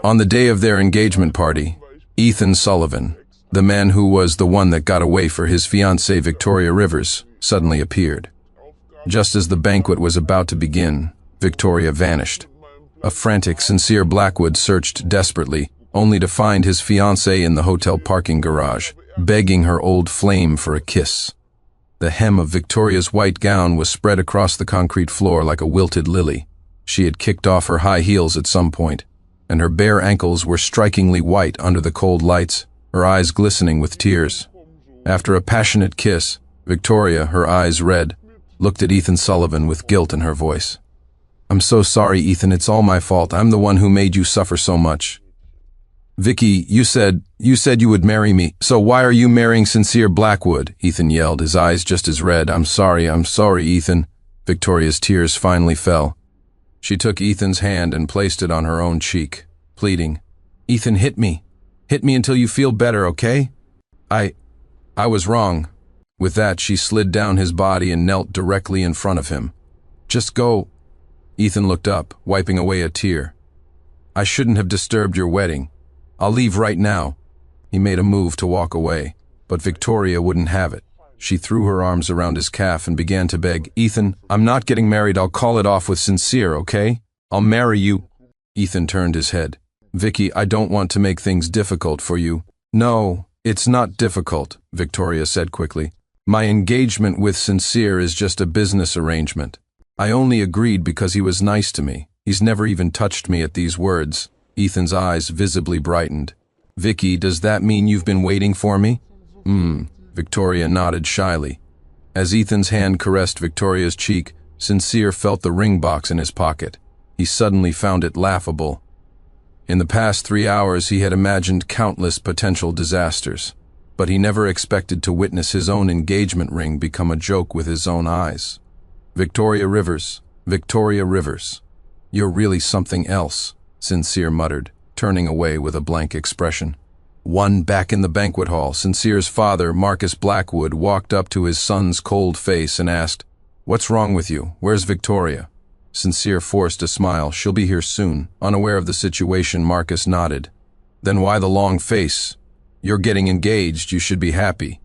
On the day of their engagement party, Ethan Sullivan, the man who was the one that got away for his fiancée Victoria Rivers, suddenly appeared. Just as the banquet was about to begin, Victoria vanished. A frantic, Sincere Blackwood searched desperately, only to find his fiancée in the hotel parking garage, begging her old flame for a kiss. The hem of Victoria's white gown was spread across the concrete floor like a wilted lily. She had kicked off her high heels at some point, and her bare ankles were strikingly white under the cold lights, her eyes glistening with tears. After a passionate kiss, Victoria, her eyes red, looked at Ethan Sullivan with guilt in her voice. "I'm so sorry, Ethan, it's all my fault. I'm the one who made you suffer so much." "Vicky, you said you would marry me, so why are you marrying Sincere Blackwood?" Ethan yelled, his eyes just as red. I'm sorry, Ethan." Victoria's tears finally fell. She took Ethan's hand and placed it on her own cheek, pleading, "Ethan, hit me. Hit me until you feel better, okay? I was wrong." With that, she slid down his body and knelt directly in front of him. "Just go." Ethan looked up, wiping away a tear. "I shouldn't have disturbed your wedding. I'll leave right now." He made a move to walk away, but Victoria wouldn't have it. She threw her arms around his calf and began to beg, "Ethan, I'm not getting married. I'll call it off with Sincere, okay? I'll marry you." Ethan turned his head. "Vicky, I don't want to make things difficult for you." "No, it's not difficult," Victoria said quickly. "My engagement with Sincere is just a business arrangement. I only agreed because he was nice to me. He's never even touched me." At these words, Ethan's eyes visibly brightened. "Vicky, does that mean you've been waiting for me?" Victoria nodded shyly. As Ethan's hand caressed Victoria's cheek, Sincere felt the ring box in his pocket. He suddenly found it laughable. In the past 3 hours, he had imagined countless potential disasters, but he never expected to witness his own engagement ring become a joke with his own eyes. Victoria Rivers, you're really something else," Sincere muttered, turning away with a blank expression. Back in the banquet hall, Sincere's father, Marcus Blackwood, walked up to his son's cold face and asked, "What's wrong with you? Where's Victoria?" Sincere forced a smile. "She'll be here soon." Unaware of the situation, Marcus nodded. "Then why the long face? You're getting engaged. You should be happy."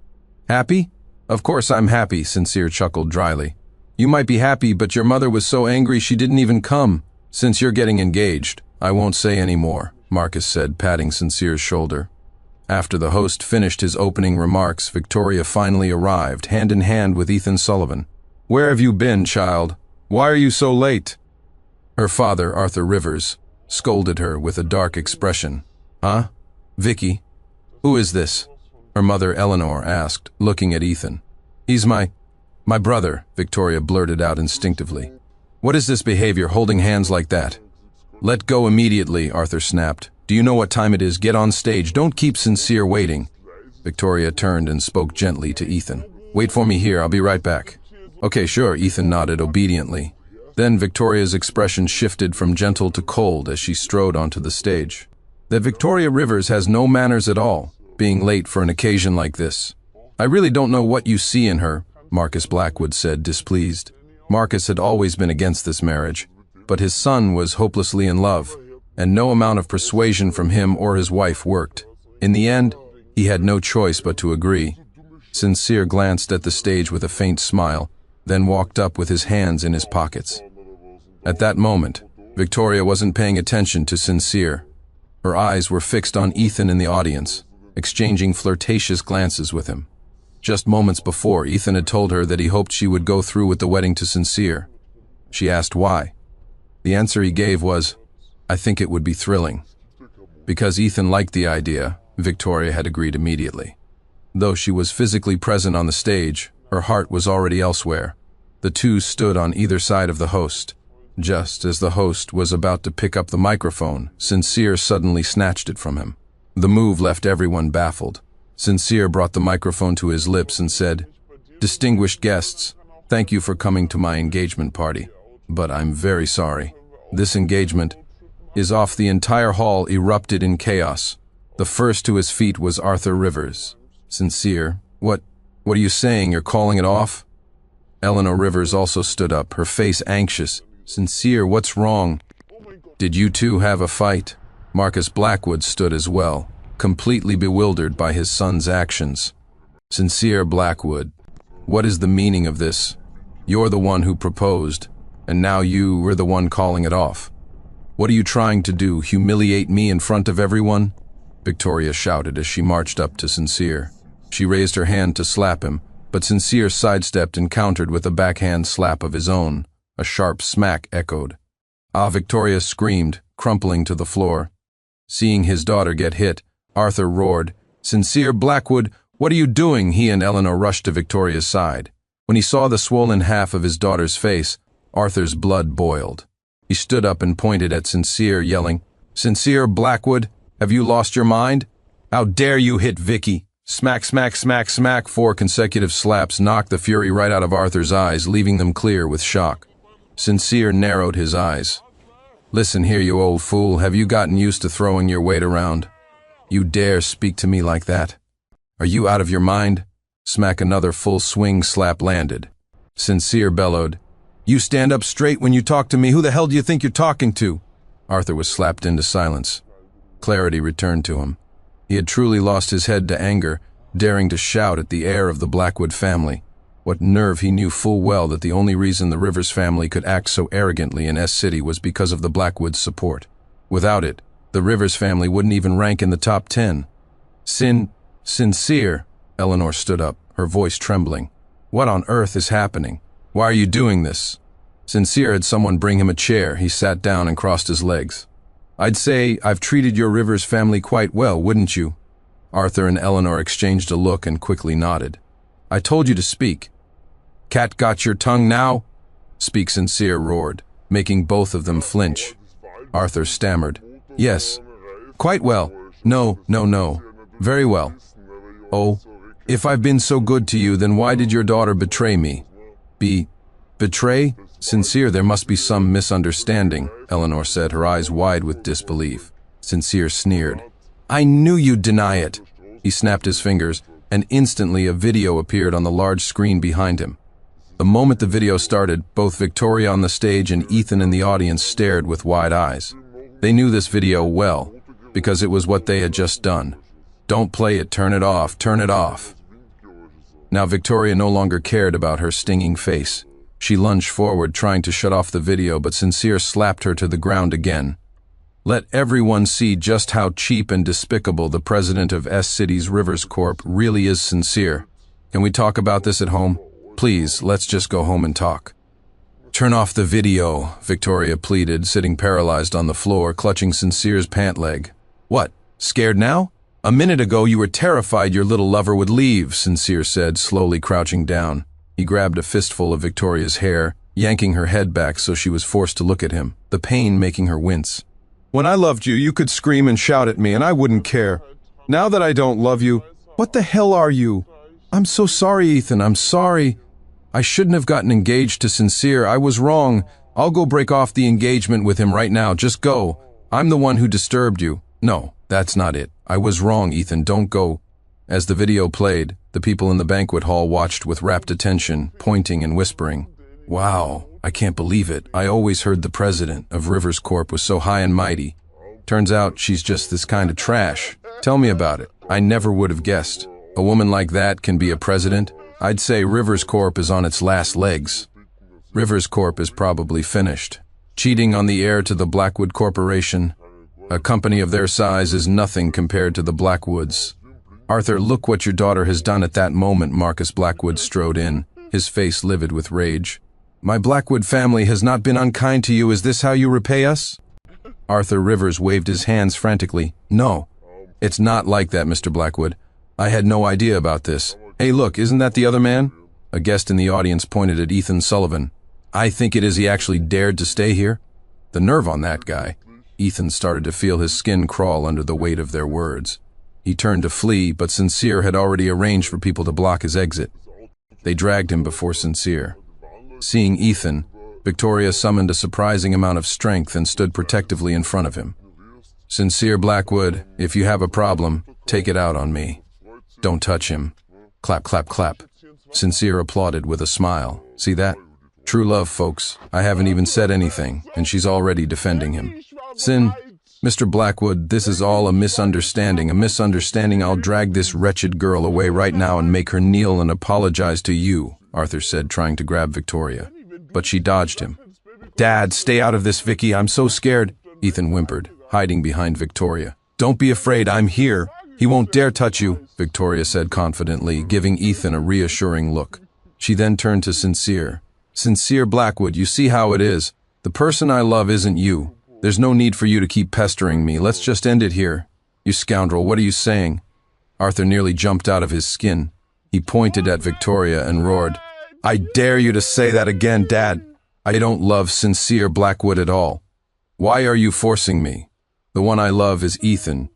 "Happy? Of course I'm happy," Sincere chuckled dryly. "You might be happy, but your mother was so angry she didn't even come. Since you're getting engaged, I won't say any more," Marcus said, patting Sincere's shoulder. After the host finished his opening remarks, Victoria finally arrived, hand in hand with Ethan Sullivan. "Where have you been, child? Why are you so late?" Her father, Arthur Rivers, scolded her with a dark expression. "Huh? Vicky? Who is this?" her mother Eleanor asked, looking at Ethan. "He's my brother," Victoria blurted out instinctively. "What is this behavior, holding hands like that?" "Let go immediately," Arthur snapped. "Do you know what time it is? Get on stage. Don't keep Sincere waiting." Victoria turned and spoke gently to Ethan. "Wait for me here. I'll be right back." "Okay, sure," Ethan nodded obediently. Then Victoria's expression shifted from gentle to cold as she strode onto the stage. "That Victoria Rivers has no manners at all, being late for an occasion like this. I really don't know what you see in her," Marcus Blackwood said, displeased. Marcus had always been against this marriage, but his son was hopelessly in love, and no amount of persuasion from him or his wife worked. In the end, he had no choice but to agree. Sincere glanced at the stage with a faint smile, then walked up with his hands in his pockets. At that moment, Victoria wasn't paying attention to Sincere. Her eyes were fixed on Ethan in the audience, exchanging flirtatious glances with him. Just moments before, Ethan had told her that he hoped she would go through with the wedding to Sincere. She asked why. The answer he gave was, "I think it would be thrilling." Because Ethan liked the idea, Victoria had agreed immediately. Though she was physically present on the stage, her heart was already elsewhere. The two stood on either side of the host. Just as the host was about to pick up the microphone, Sincere suddenly snatched it from him. The move left everyone baffled. Sincere brought the microphone to his lips and said, "Distinguished guests, thank you for coming to my engagement party. But I'm very sorry. This engagement is off." The entire hall erupted in chaos. The first to his feet was Arthur Rivers. "Sincere, what are you saying? You're calling it off?" Eleanor Rivers also stood up, her face anxious. "Sincere, what's wrong? Did you two have a fight?" Marcus Blackwood stood as well, completely bewildered by his son's actions. Sincere Blackwood, what is the meaning of this? You're the one who proposed, and now you were the one calling it off. What are you trying to do, humiliate me in front of everyone? Victoria shouted as she marched up to Sincere. She raised her hand to slap him, but Sincere sidestepped and countered with a backhand slap of his own. A sharp smack echoed. Ah, Victoria screamed, crumpling to the floor. Seeing his daughter get hit, Arthur roared, "Sincere Blackwood, what are you doing?" He and Eleanor rushed to Victoria's side. When he saw the swollen half of his daughter's face, Arthur's blood boiled. He stood up and pointed at Sincere, yelling, "Sincere Blackwood, have you lost your mind? How dare you hit Vicky?" Smack, smack, smack, smack. 4 consecutive slaps knocked the fury right out of Arthur's eyes, leaving them clear with shock. Sincere narrowed his eyes. "Listen here, you old fool, have you gotten used to throwing your weight around? You dare speak to me like that? Are you out of your mind?" Smack. Another full swing slap landed. Sincere bellowed, "You stand up straight when you talk to me. Who the hell do you think you're talking to?" Arthur was slapped into silence. Clarity returned to him. He had truly lost his head to anger, daring to shout at the heir of the Blackwood family. What nerve! He knew full well that the only reason the Rivers family could act so arrogantly in S-City was because of the Blackwoods' support. Without it, the Rivers family wouldn't even rank in the top 10. Sincere, Eleanor stood up, her voice trembling. "What on earth is happening? Why are you doing this?" Sincere had someone bring him a chair. He sat down and crossed his legs. "I'd say I've treated your Rivers family quite well, wouldn't you?" Arthur and Eleanor exchanged a look and quickly nodded. "I told you to speak." "Cat got your tongue now?" Speak, Sincere roared, making both of them flinch. Arthur stammered, "Yes. Quite well. No. Very well." "Oh, if I've been so good to you, then why did your daughter betray me?" Betray? Sincere, there must be some misunderstanding," Eleanor said, her eyes wide with disbelief. Sincere sneered. "I knew you'd deny it." He snapped his fingers, and instantly a video appeared on the large screen behind him. The moment the video started, both Victoria on the stage and Ethan in the audience stared with wide eyes. They knew this video well, because it was what they had just done. "Don't play it, turn it off, turn it off." Now Victoria no longer cared about her stinging face. She lunged forward, trying to shut off the video, but Sincere slapped her to the ground again. "Let everyone see just how cheap and despicable the president of S-City's Rivers Corp really is, Sincere. Can we talk about this at home? Please, let's just go home and talk." "Turn off the video," Victoria pleaded, sitting paralyzed on the floor, clutching Sincere's pant leg. "What, scared now? A minute ago you were terrified your little lover would leave," Sincere said, slowly crouching down. He grabbed a fistful of Victoria's hair, yanking her head back so she was forced to look at him, the pain making her wince. "When I loved you, you could scream and shout at me and I wouldn't care. Now that I don't love you, what the hell are you?" "I'm so sorry, Ethan, I'm sorry. I shouldn't have gotten engaged to Sincere. I was wrong. I'll go break off the engagement with him right now. Just go. I'm the one who disturbed you." "No, that's not it. I was wrong, Ethan. Don't go." As the video played, the people in the banquet hall watched with rapt attention, pointing and whispering. "Wow, I can't believe it. I always heard the president of Rivers Corp was so high and mighty. Turns out she's just this kind of trash. Tell me about it. I never would have guessed. A woman like that can be a president? I'd say Rivers Corp is on its last legs." Rivers Corp is probably finished. Cheating on the heir to the Blackwood Corporation. A company of their size is nothing compared to the Blackwoods. "Arthur, look what your daughter has done." At that moment, Marcus Blackwood strode in, his face livid with rage. "My Blackwood family has not been unkind to you. Is this how you repay us?" Arthur Rivers waved his hands frantically. "No, it's not like that, Mr. Blackwood. I had no idea about this. Hey, look, isn't that the other man?" A guest in the audience pointed at Ethan Sullivan. "I think it is he actually dared to stay here. The nerve on that guy." Ethan started to feel his skin crawl under the weight of their words. He turned to flee, but Sincere had already arranged for people to block his exit. They dragged him before Sincere. Seeing Ethan, Victoria summoned a surprising amount of strength and stood protectively in front of him. "Sincere Blackwood, if you have a problem, take it out on me. Don't touch him." Clap, clap, clap. Sincere applauded with a smile. "See that? True love, folks. I haven't even said anything, and she's already defending him." Mr. Blackwood, this is all a misunderstanding, a misunderstanding. I'll drag this wretched girl away right now and make her kneel and apologize to you, Arthur said, trying to grab Victoria. But she dodged him. Dad, stay out of this, Vicky. I'm so scared, Ethan whimpered, hiding behind Victoria. Don't be afraid, I'm here. He won't dare touch you, Victoria said confidently, giving Ethan a reassuring look. She then turned to Sincere. Sincere Blackwood, you see how it is. The person I love isn't you. There's no need for you to keep pestering me. Let's just end it here. You scoundrel, what are you saying? Arthur nearly jumped out of his skin. He pointed at Victoria and roared, I dare you to say that again, Dad. I don't love Sincere Blackwood at all. Why are you forcing me? The one I love is Ethan.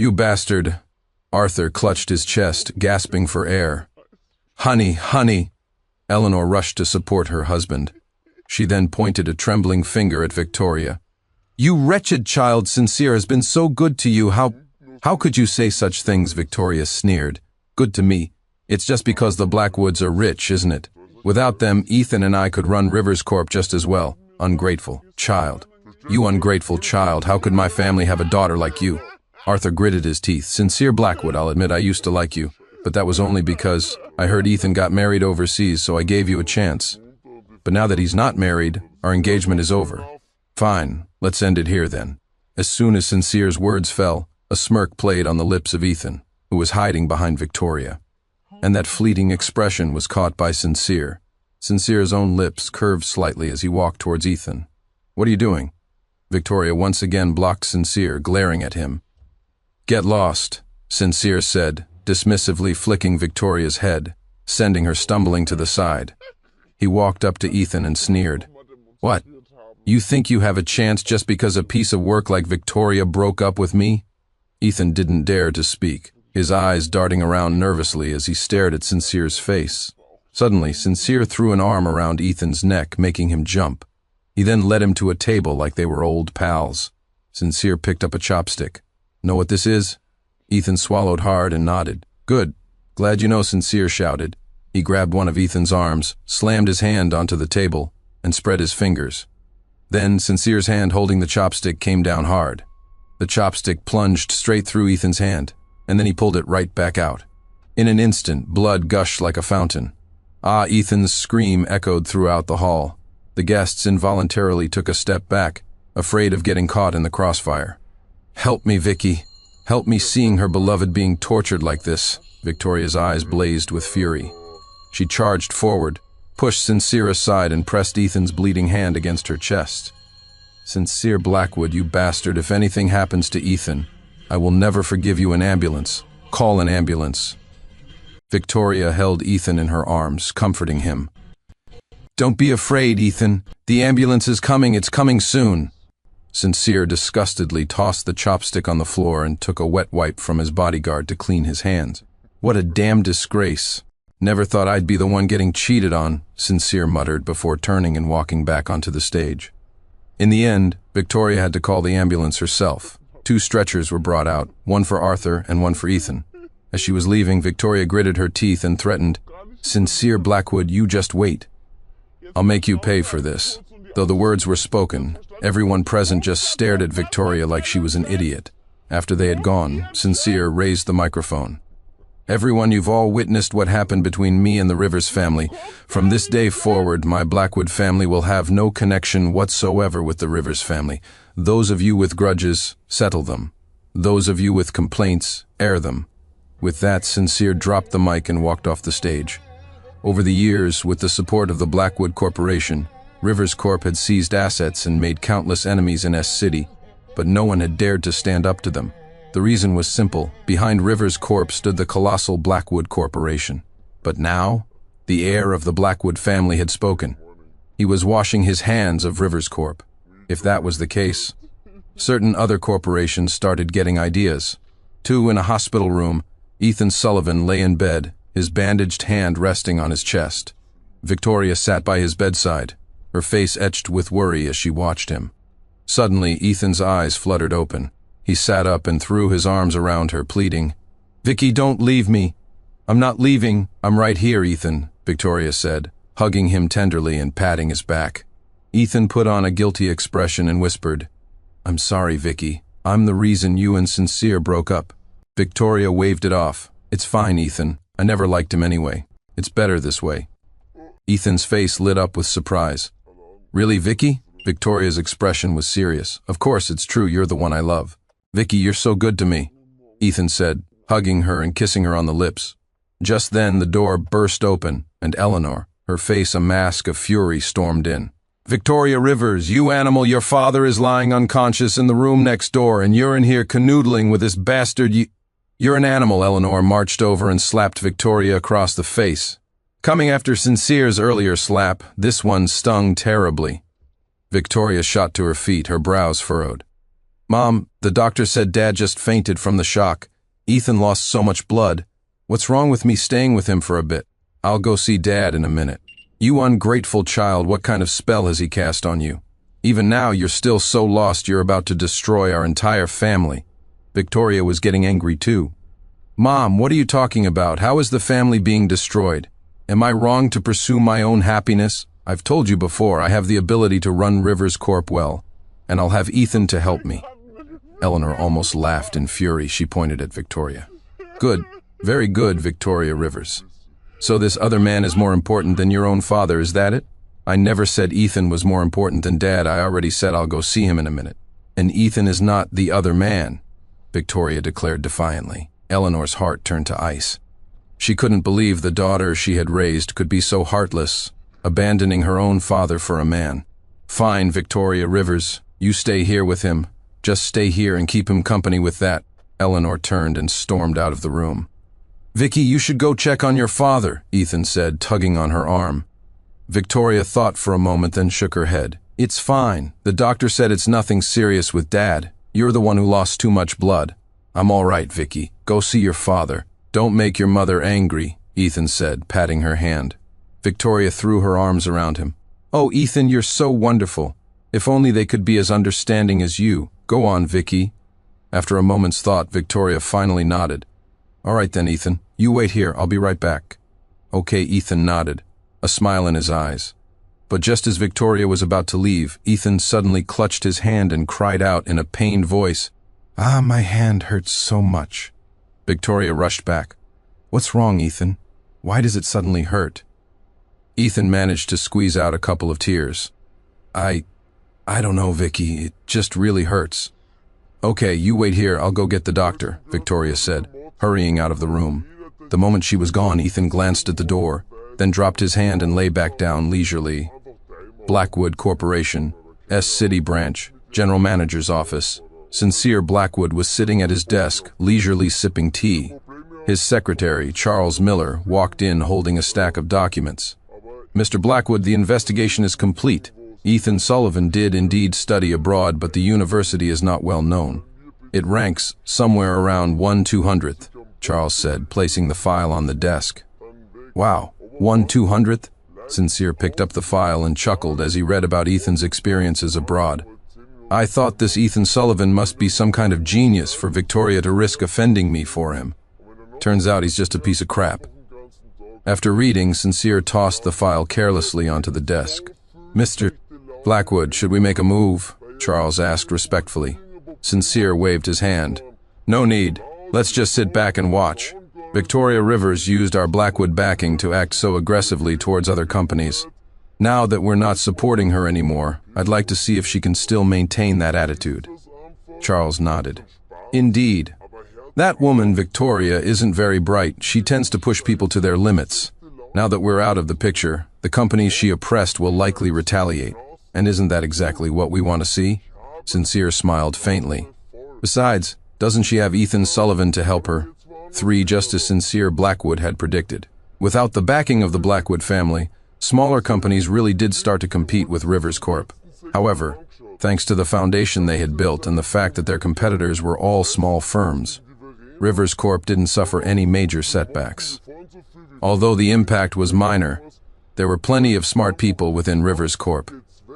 You bastard. Arthur clutched his chest, gasping for air. Honey, honey. Eleanor rushed to support her husband. She then pointed a trembling finger at Victoria. You wretched child, Sincere has been so good to you. How could you say such things? Victoria sneered. Good to me. It's just because the Blackwoods are rich, isn't it? Without them, Ethan and I could run Rivers Corp just as well. Ungrateful child. You ungrateful child, how could my family have a daughter like you? Arthur gritted his teeth. Sincere Blackwood, I'll admit I used to like you, but that was only because I heard Ethan got married overseas, so I gave you a chance. But now that he's not married, our engagement is over. Fine, let's end it here then. As soon as Sincere's words fell, a smirk played on the lips of Ethan, who was hiding behind Victoria. And that fleeting expression was caught by Sincere. Sincere's own lips curved slightly as he walked towards Ethan. What are you doing? Victoria once again blocked Sincere, glaring at him. Get lost, Sincere said, dismissively flicking Victoria's head, sending her stumbling to the side. He walked up to Ethan and sneered. What? You think you have a chance just because a piece of work like Victoria broke up with me? Ethan didn't dare to speak, his eyes darting around nervously as he stared at Sincere's face. Suddenly, Sincere threw an arm around Ethan's neck, making him jump. He then led him to a table like they were old pals. Sincere picked up a chopstick. Know what this is? Ethan swallowed hard and nodded. Good. Glad you know, Sincere shouted. He grabbed one of Ethan's arms, slammed his hand onto the table, and spread his fingers. Then Sincere's hand holding the chopstick came down hard. The chopstick plunged straight through Ethan's hand, and then he pulled it right back out. In an instant, blood gushed like a fountain. Ah, Ethan's scream echoed throughout the hall. The guests involuntarily took a step back, afraid of getting caught in the crossfire. Help me, Vicky. Help me seeing her beloved being tortured like this. Victoria's eyes blazed with fury. She charged forward, pushed Sincere aside and pressed Ethan's bleeding hand against her chest. Sincere Blackwood, you bastard, if anything happens to Ethan, I will never forgive you. An ambulance. Call an ambulance. Victoria held Ethan in her arms, comforting him. Don't be afraid, Ethan. The ambulance is coming. It's coming soon. Sincere disgustedly tossed the chopstick on the floor and took a wet wipe from his bodyguard to clean his hands. What a damn disgrace. Never thought I'd be the one getting cheated on, Sincere muttered before turning and walking back onto the stage. In the end, Victoria had to call the ambulance herself. 2 stretchers were brought out, one for Arthur and one for Ethan. As she was leaving, Victoria gritted her teeth and threatened, Sincere Blackwood, you just wait. I'll make you pay for this. Though the words were spoken, everyone present just stared at Victoria like she was an idiot. After they had gone, Sincere raised the microphone. Everyone, you've all witnessed what happened between me and the Rivers family. From this day forward, my Blackwood family will have no connection whatsoever with the Rivers family. Those of you with grudges, settle them. Those of you with complaints, air them. With that, Sincere dropped the mic and walked off the stage. Over the years, with the support of the Blackwood Corporation, Rivers Corp had seized assets and made countless enemies in S City, but no one had dared to stand up to them. The reason was simple. Behind Rivers Corp stood the colossal Blackwood Corporation. But now, the heir of the Blackwood family had spoken. He was washing his hands of Rivers Corp. If that was the case, certain other corporations started getting ideas. 2 in a hospital room, Ethan Sullivan lay in bed, his bandaged hand resting on his chest. Victoria sat by his bedside, her face etched with worry as she watched him. Suddenly, Ethan's eyes fluttered open. He sat up and threw his arms around her, pleading, Vicky, don't leave me. I'm not leaving. I'm right here, Ethan, Victoria said, hugging him tenderly and patting his back. Ethan put on a guilty expression and whispered, I'm sorry, Vicky. I'm the reason you and Sincere broke up. Victoria waved it off. It's fine, Ethan. I never liked him anyway. It's better this way. Ethan's face lit up with surprise. Really, Vicky? Victoria's expression was serious. Of course, it's true, you're the one I love. Vicky, you're so good to me, Ethan said, hugging her and kissing her on the lips. Just then, the door burst open, and Eleanor, her face a mask of fury, stormed in. Victoria Rivers, you animal, your father is lying unconscious in the room next door, and you're in here canoodling with this bastard. You're an animal. Eleanor marched over and slapped Victoria across the face. Coming after Sincere's earlier slap, this one stung terribly. Victoria shot to her feet, her brows furrowed. Mom, the doctor said Dad just fainted from the shock. Ethan lost so much blood. What's wrong with me staying with him for a bit? I'll go see Dad in a minute. You ungrateful child, what kind of spell has he cast on you? Even now, you're still so lost you're about to destroy our entire family. Victoria was getting angry too. Mom, what are you talking about? How is the family being destroyed? Am I wrong to pursue my own happiness? I've told you before, I have the ability to run Rivers Corp well, and I'll have Ethan to help me. Eleanor almost laughed in fury. She pointed at Victoria. Good, very good, Victoria Rivers. So this other man is more important than your own father, is that it? I never said Ethan was more important than Dad. I already said I'll go see him in a minute. And Ethan is not the other man, Victoria declared defiantly. Eleanor's heart turned to ice. She couldn't believe the daughter she had raised could be so heartless, abandoning her own father for a man. Fine, Victoria Rivers, you stay here with him. Just stay here and keep him company with that. Eleanor turned and stormed out of the room. Vicky, you should go check on your father, Ethan said, tugging on her arm. Victoria thought for a moment, then shook her head. It's fine. The doctor said it's nothing serious with Dad. You're the one who lost too much blood. I'm all right, Vicky. Go see your father. Don't make your mother angry, Ethan said, patting her hand. Victoria threw her arms around him. Oh, Ethan, you're so wonderful. If only they could be as understanding as you. Go on, Vicky. After a moment's thought, Victoria finally nodded. All right then, Ethan. You wait here. I'll be right back. Okay, Ethan nodded, a smile in his eyes. But just as Victoria was about to leave, Ethan suddenly clutched his hand and cried out in a pained voice, Ah, my hand hurts so much. Victoria rushed back. What's wrong, Ethan? Why does it suddenly hurt? Ethan managed to squeeze out a couple of tears. I don't know, Vicky. It just really hurts. Okay, you wait here. I'll go get the doctor, Victoria said, hurrying out of the room. The moment she was gone, Ethan glanced at the door, then dropped his hand and lay back down leisurely. Blackwood Corporation, S City Branch, General Manager's office. Sincere Blackwood was sitting at his desk, leisurely sipping tea. His secretary, Charles Miller, walked in holding a stack of documents. Mr. Blackwood, the investigation is complete. Ethan Sullivan did indeed study abroad, but the university is not well known. It ranks somewhere around 1/200th, Charles said, placing the file on the desk. Wow, 1/200th? Sincere picked up the file and chuckled as he read about Ethan's experiences abroad. I thought this Ethan Sullivan must be some kind of genius for Victoria to risk offending me for him. Turns out he's just a piece of crap. After reading, Sincere tossed the file carelessly onto the desk. Mr. Blackwood, should we make a move? Charles asked respectfully. Sincere waved his hand. No need. Let's just sit back and watch. Victoria Rivers used our Blackwood backing to act so aggressively towards other companies. Now that we're not supporting her anymore, I'd like to see if she can still maintain that attitude. Charles nodded. Indeed. That woman, Victoria, isn't very bright. She tends to push people to their limits. Now that we're out of the picture, the companies she oppressed will likely retaliate. And isn't that exactly what we want to see? Sincere smiled faintly. Besides, doesn't she have Ethan Sullivan to help her? Just as Sincere Blackwood had predicted. Without the backing of the Blackwood family, smaller companies really did start to compete with Rivers Corp. However, thanks to the foundation they had built and the fact that their competitors were all small firms, Rivers Corp didn't suffer any major setbacks. Although the impact was minor, there were plenty of smart people within Rivers Corp.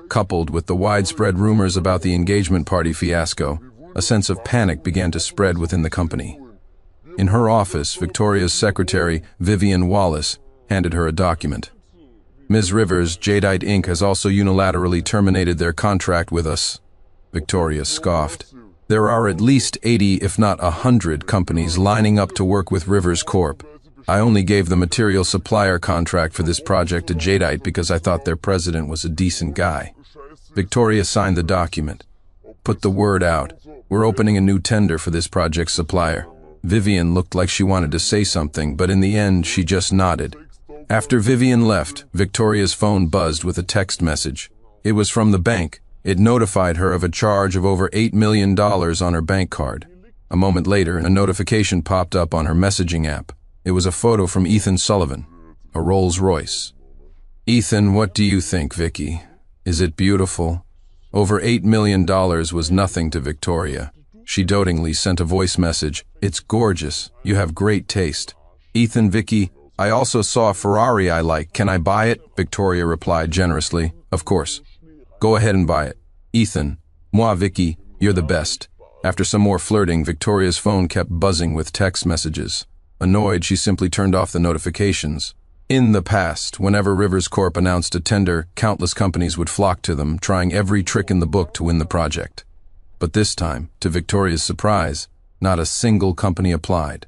Coupled with the widespread rumors about the engagement party fiasco, a sense of panic began to spread within the company. In her office, Victoria's secretary, Vivian Wallace, handed her a document. Ms. Rivers, Jadeite Inc. has also unilaterally terminated their contract with us. Victoria scoffed. There are at least 80, if not 100, companies lining up to work with Rivers Corp. I only gave the material supplier contract for this project to Jadeite because I thought their president was a decent guy. Victoria signed the document. Put the word out. We're opening a new tender for this project's supplier. Vivian looked like she wanted to say something, but in the end she just nodded. After Vivian left, Victoria's phone buzzed with a text message. It was from the bank. It notified her of a charge of over $8 million on her bank card. A moment later, a notification popped up on her messaging app. It was a photo from Ethan Sullivan, a Rolls-Royce. Ethan, what do you think, Vicky? Is it beautiful? Over $8 million was nothing to Victoria. She dotingly sent a voice message. It's gorgeous. You have great taste. Ethan, Vicky, I also saw a Ferrari I like. Can I buy it? Victoria replied generously. Of course. Go ahead and buy it. Ethan, moi, Vicky, you're the best. After some more flirting, Victoria's phone kept buzzing with text messages. Annoyed, she simply turned off the notifications. In the past, whenever Rivers Corp announced a tender, countless companies would flock to them, trying every trick in the book to win the project. But this time, to Victoria's surprise, not a single company applied.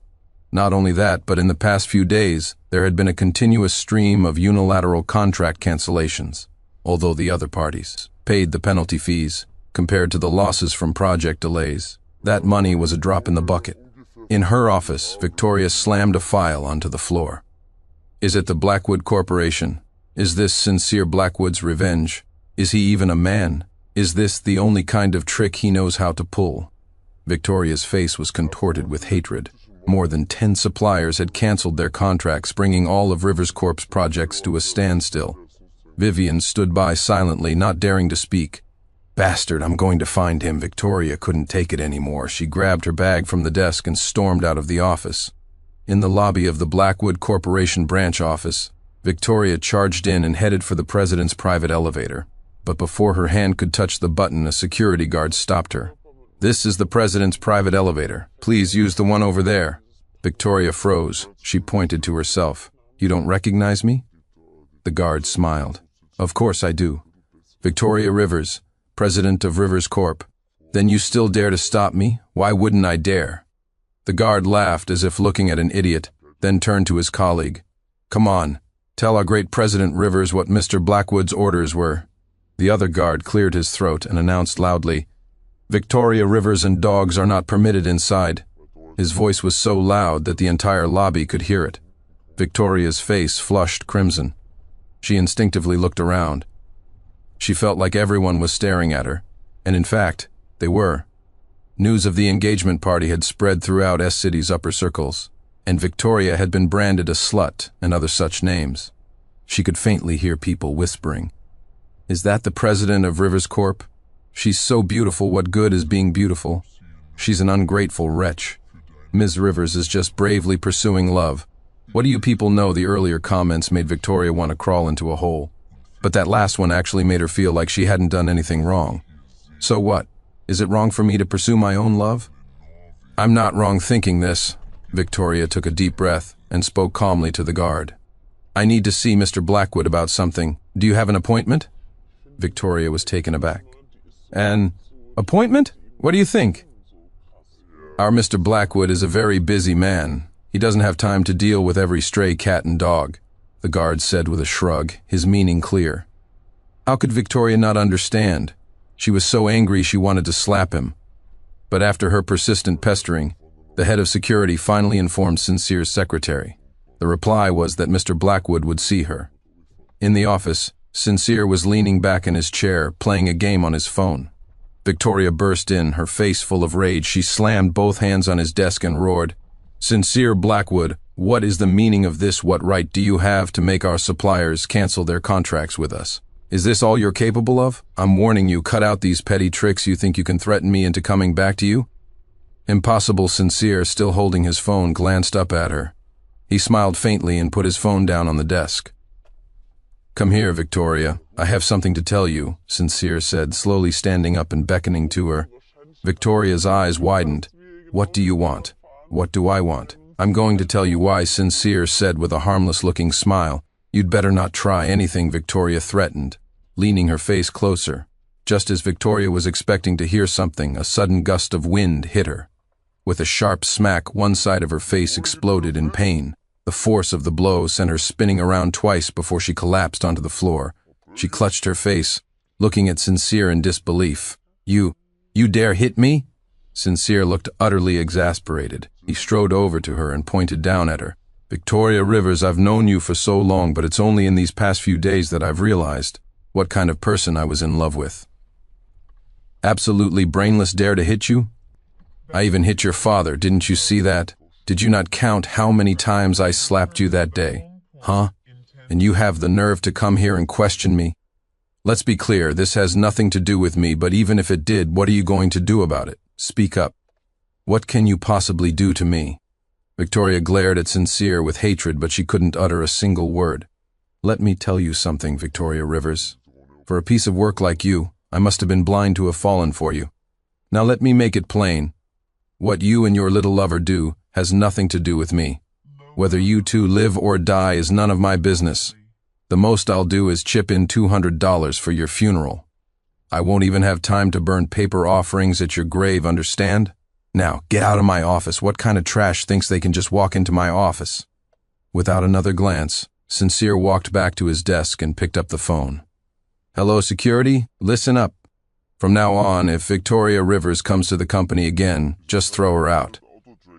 Not only that, but in the past few days, there had been a continuous stream of unilateral contract cancellations, although the other parties paid the penalty fees compared to the losses from project delays. That money was a drop in the bucket. In her office, Victoria slammed a file onto the floor. Is it the Blackwood Corporation? Is this sincere Blackwood's revenge? Is he even a man? Is this the only kind of trick he knows how to pull? Victoria's face was contorted with hatred. More than 10 suppliers had canceled their contracts, bringing all of Rivers Corp's projects to a standstill. Vivian stood by silently, not daring to speak. Bastard, I'm going to find him. Victoria couldn't take it anymore. She grabbed her bag from the desk and stormed out of the office. In the lobby of the Blackwood Corporation branch office, Victoria charged in and headed for the president's private elevator. But before her hand could touch the button, a security guard stopped her. This is the president's private elevator. Please use the one over there. Victoria froze. She pointed to herself. You don't recognize me? The guard smiled. Of course I do. Victoria Rivers, president of Rivers Corp. Then you still dare to stop me? Why wouldn't I dare? The guard laughed as if looking at an idiot, then turned to his colleague. Come on, tell our great President Rivers what Mr. Blackwood's orders were. The other guard cleared his throat and announced loudly, Victoria Rivers and dogs are not permitted inside. His voice was so loud that the entire lobby could hear it. Victoria's face flushed crimson. She instinctively looked around. She felt like everyone was staring at her, and in fact, they were. News of the engagement party had spread throughout S-City's upper circles, and Victoria had been branded a slut and other such names. She could faintly hear people whispering. Is that the president of Rivers Corp? She's so beautiful, what good is being beautiful? She's an ungrateful wretch. Ms. Rivers is just bravely pursuing love. What do you people know? The earlier comments made Victoria want to crawl into a hole. But that last one actually made her feel like she hadn't done anything wrong. So what? Is it wrong for me to pursue my own love? I'm not wrong thinking this. Victoria took a deep breath and spoke calmly to the guard. I need to see Mr. Blackwood about something. Do you have an appointment? Victoria was taken aback. An appointment? What do you think? Our Mr. Blackwood is a very busy man. He doesn't have time to deal with every stray cat and dog, the guard said with a shrug, his meaning clear. How could Victoria not understand? She was so angry she wanted to slap him. But after her persistent pestering, the head of security finally informed Sincere's secretary. The reply was that Mr. Blackwood would see her. In the office, Sincere was leaning back in his chair, playing a game on his phone. Victoria burst in, her face full of rage. She slammed both hands on his desk and roared, Sincere Blackwood, what is the meaning of this? What right do you have to make our suppliers cancel their contracts with us? Is this all you're capable of? I'm warning you, cut out these petty tricks. You think you can threaten me into coming back to you? Impossible. Sincere, still holding his phone, glanced up at her. He smiled faintly and put his phone down on the desk. Come here, Victoria. I have something to tell you, Sincere said, slowly standing up and beckoning to her. Victoria's eyes widened. What do you want? What do I want? I'm going to tell you why, Sincere said with a harmless-looking smile. You'd better not try anything, Victoria threatened, leaning her face closer. Just as Victoria was expecting to hear something, a sudden gust of wind hit her. With a sharp smack, one side of her face exploded in pain. The force of the blow sent her spinning around twice before she collapsed onto the floor. She clutched her face, looking at Sincere in disbelief. You dare hit me?" Sincere looked utterly exasperated. He strode over to her and pointed down at her. "Victoria Rivers, I've known you for so long, but it's only in these past few days that I've realized what kind of person I was in love with. Absolutely brainless dare to hit you? I even hit your father, didn't you see that? Did you not count how many times I slapped you that day? Huh? And you have the nerve to come here and question me? Let's be clear, this has nothing to do with me, but even if it did, what are you going to do about it? Speak up. What can you possibly do to me?" Victoria glared at Sincere with hatred, but she couldn't utter a single word. "Let me tell you something, Victoria Rivers. For a piece of work like you, I must have been blind to have fallen for you. Now let me make it plain. What you and your little lover do has nothing to do with me. Whether you two live or die is none of my business. The most I'll do is chip in $200 for your funeral. I won't even have time to burn paper offerings at your grave, understand? Now, get out of my office. What kind of trash thinks they can just walk into my office?" Without another glance, Sincere walked back to his desk and picked up the phone. "Hello, security? Listen up. From now on, if Victoria Rivers comes to the company again, just throw her out.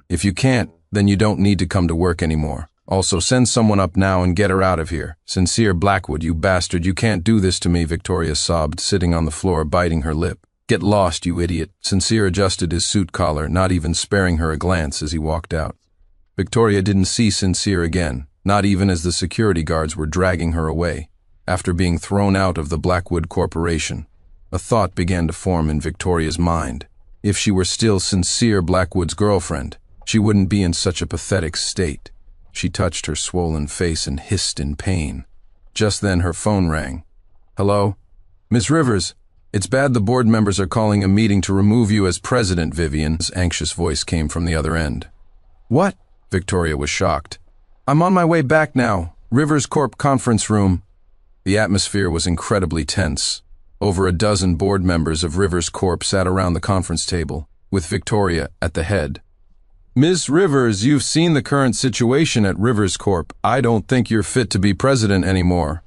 If you can't, then you don't need to come to work anymore. Also, send someone up now and get her out of here. Sincere Blackwood, you bastard, you can't do this to me," Victoria sobbed, sitting on the floor, biting her lip. "Get lost, you idiot." Sincere adjusted his suit collar, not even sparing her a glance as he walked out. Victoria didn't see Sincere again, not even as the security guards were dragging her away. After being thrown out of the Blackwood Corporation, a thought began to form in Victoria's mind. If she were still Sincere Blackwood's girlfriend, she wouldn't be in such a pathetic state. She touched her swollen face and hissed in pain. Just then her phone rang. "Hello? Miss Rivers, it's bad the board members are calling a meeting to remove you as president," Vivian's anxious voice came from the other end. "What?" Victoria was shocked. "I'm on my way back now. Rivers Corp conference room." The atmosphere was incredibly tense. Over a dozen board members of Rivers Corp sat around the conference table, with Victoria at the head. "Ms. Rivers, you've seen the current situation at Rivers Corp. I don't think you're fit to be president anymore,"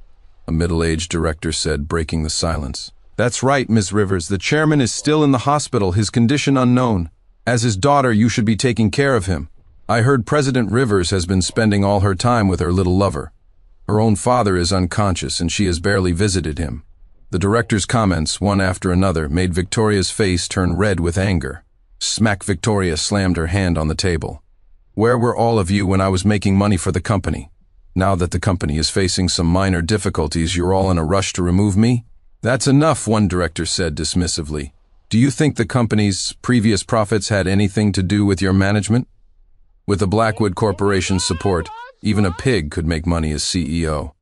a middle-aged director said, breaking the silence. "That's right, Ms. Rivers. The chairman is still in the hospital, his condition unknown. As his daughter, you should be taking care of him. I heard President Rivers has been spending all her time with her little lover. Her own father is unconscious and she has barely visited him." The director's comments, one after another, made Victoria's face turn red with anger. Smack! Victoria slammed her hand on the table. "Where were all of you when I was making money for the company? Now that the company is facing some minor difficulties, you're all in a rush to remove me? That's enough," one director said dismissively. "Do you think the company's previous profits had anything to do with your management? With the Blackwood Corporation's support, even a pig could make money as CEO.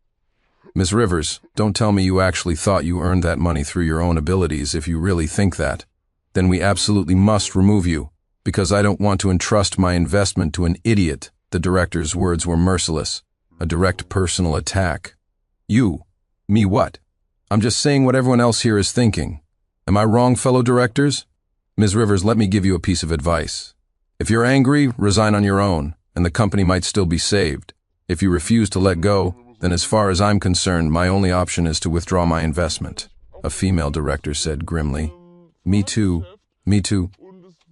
Ms. Rivers, don't tell me you actually thought you earned that money through your own abilities. If you really think that, then we absolutely must remove you, because I don't want to entrust my investment to an idiot." The director's words were merciless, a direct personal attack. "You? Me what? I'm just saying what everyone else here is thinking. Am I wrong, fellow directors? Ms. Rivers, let me give you a piece of advice. If you're angry, resign on your own, and the company might still be saved. If you refuse to let go, then as far as I'm concerned, my only option is to withdraw my investment," a female director said grimly. Me too.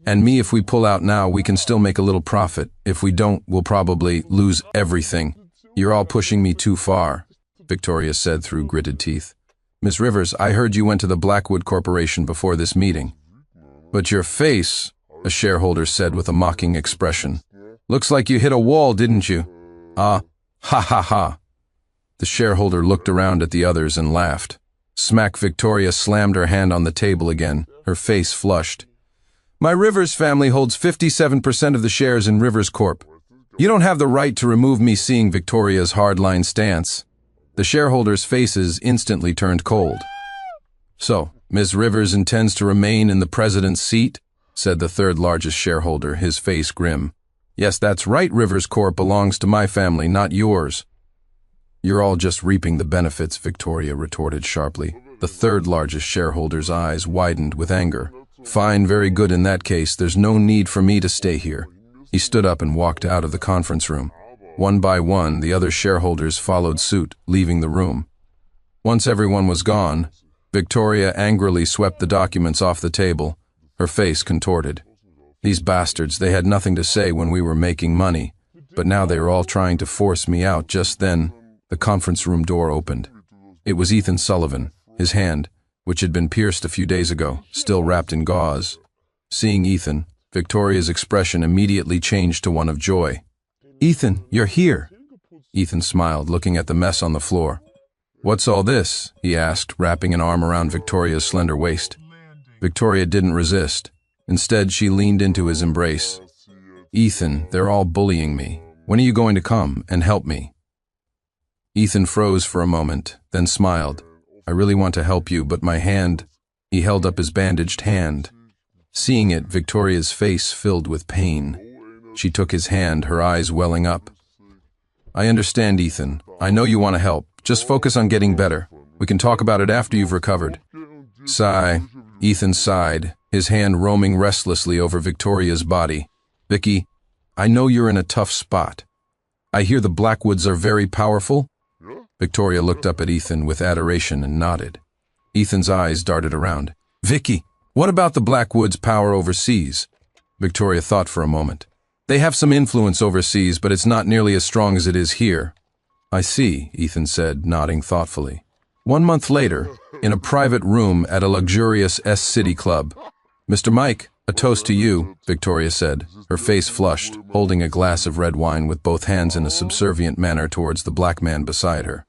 And me, if we pull out now, we can still make a little profit. If we don't, we'll probably lose everything. You're all pushing me too far," Victoria said through gritted teeth. "Miss Rivers, I heard you went to the Blackwood Corporation before this meeting." "But your face," a shareholder said with a mocking expression. "Looks like you hit a wall, didn't you?" Ha ha ha." The shareholder looked around at the others and laughed. Smack! Victoria slammed her hand on the table again, her face flushed. "My Rivers family holds 57% of the shares in Rivers Corp. You don't have the right to remove me," seeing Victoria's hardline stance. The shareholders' faces instantly turned cold. "So, Ms. Rivers intends to remain in the president's seat?" said the third largest shareholder, his face grim. "Yes, that's right. Rivers Corp belongs to my family, not yours." "You're all just reaping the benefits," Victoria retorted sharply. The third largest shareholder's eyes widened with anger. Fine, very good. In that case, there's no need for me to stay here. He stood up and walked out of the conference room. One by one, the other shareholders followed suit, leaving the room. Once everyone was gone, Victoria angrily swept the documents off the table, her face contorted. These bastards, they had nothing to say when we were making money, but now they were all trying to force me out. Just then, the conference room door opened. It was Ethan Sullivan, his hand, which had been pierced a few days ago, still wrapped in gauze. Seeing Ethan, Victoria's expression immediately changed to one of joy. "Ethan, you're here." Ethan smiled, looking at the mess on the floor. "What's all this?" he asked, wrapping an arm around Victoria's slender waist. Victoria didn't resist. Instead, she leaned into his embrace. "Ethan, they're all bullying me. When are you going to come and help me?" Ethan froze for a moment, then smiled. "I really want to help you, but my hand—" He held up his bandaged hand. Seeing it, Victoria's face filled with pain. She took his hand, her eyes welling up. "I understand, Ethan. I know you want to help. Just focus on getting better. We can talk about it after you've recovered." Sigh. Ethan sighed, his hand roaming restlessly over Victoria's body. "Vicky, I know you're in a tough spot. I hear the Blackwoods are very powerful?" Victoria looked up at Ethan with adoration and nodded. Ethan's eyes darted around. "Vicky, what about the Blackwoods' power overseas?" Victoria thought for a moment. "They have some influence overseas, but it's not nearly as strong as it is here." "I see," Ethan said, nodding thoughtfully. 1 month later, in a private room at a luxurious S-City club. "Mr. Mike, a toast to you," Victoria said, her face flushed, holding a glass of red wine with both hands in a subservient manner towards the black man beside her.